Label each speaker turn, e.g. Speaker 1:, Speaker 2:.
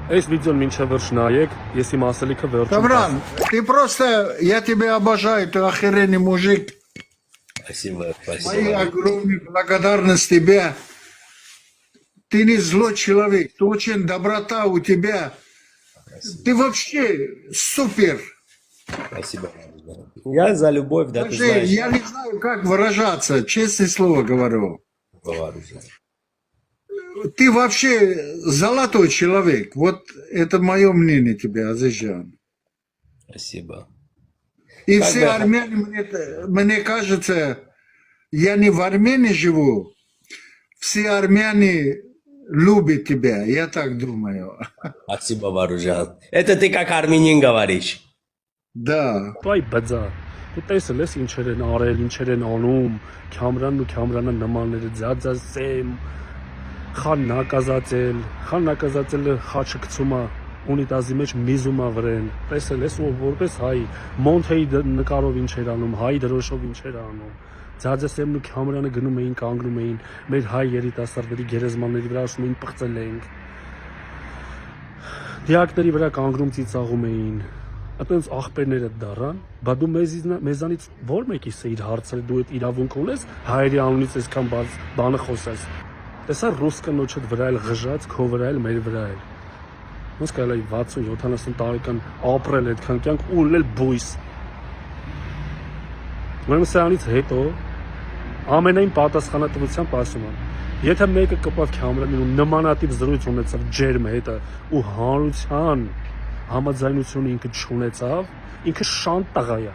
Speaker 1: Այս видеոն մինչև վերջ նայեք, ես իմ ասելիքը վերջում
Speaker 2: Кавран, ты просто, я тебя обожаю, ты охеренный мужик.
Speaker 3: Спасибо,
Speaker 2: Мои
Speaker 3: спасибо.
Speaker 2: огромные благодарность тебе. Ты не злой человек, ты очень доброта у тебя. Ты вообще супер.
Speaker 3: Спасибо. Я за любовь, да, ты
Speaker 2: Даже
Speaker 3: знаешь.
Speaker 2: я не знаю, как выражаться, честное слово говорю.
Speaker 3: Говорю.
Speaker 2: Ты вообще золотой человек. Вот это мое мнение тебе, Азизжан.
Speaker 3: Спасибо.
Speaker 2: И
Speaker 3: Как
Speaker 2: все
Speaker 3: бы-
Speaker 2: армяне, мне кажется, я не в Армении живу, все армяне любят тебя, я так думаю.
Speaker 3: Спасибо, Варужан. Это ты как армянин говоришь.
Speaker 2: Да.
Speaker 1: Այ բծա։ Դու տեսել ես ինչեր են արել, ինչեր են անում, Քամրանն ու Քամրանը նմանները ձածածեմ, խան նակազածելը խաչը գցում է ունիտազի մեջ միզում է վրեն։ Տեսել ես ու որպես հայ Մոնթեի նկարով ինչեր անում, հայ դրոշով ինչեր անում։ Ձածածեմն ու Քամրանը գնում էին, կանգնում էին մեր հայ երիտասարդների գերեզմանների վրա ասում էին պղծել ենք։ Դիակների վրա կանգնում ծիծաղում էին։ Այդպես աղբերները դառան, բա դու մեզանից ո՞ր մեկիս է իր հարցը, դու այդ իրավունք ունես հայերի անունից այսքան բանը խոսես։ Տեսա ռուսկա նոչդ վրա էլ ղժած, քո վրա էլ մեր վրա էլ։ Ոնց կարելի է 60-70 տարեկան ապրել այդքան կյանք ու ունել բույս։ Ուրեմն սրանից հետո ամենայն պատասխանատվությամբ ասում եմ, եթե մեկը կպավ Քամրանին ու նմանատիպ զրույց ունեցավ ջերմը հետը ու հանրության համաձայնությունը ինքը չունեցավ, ինքը շան տղա է։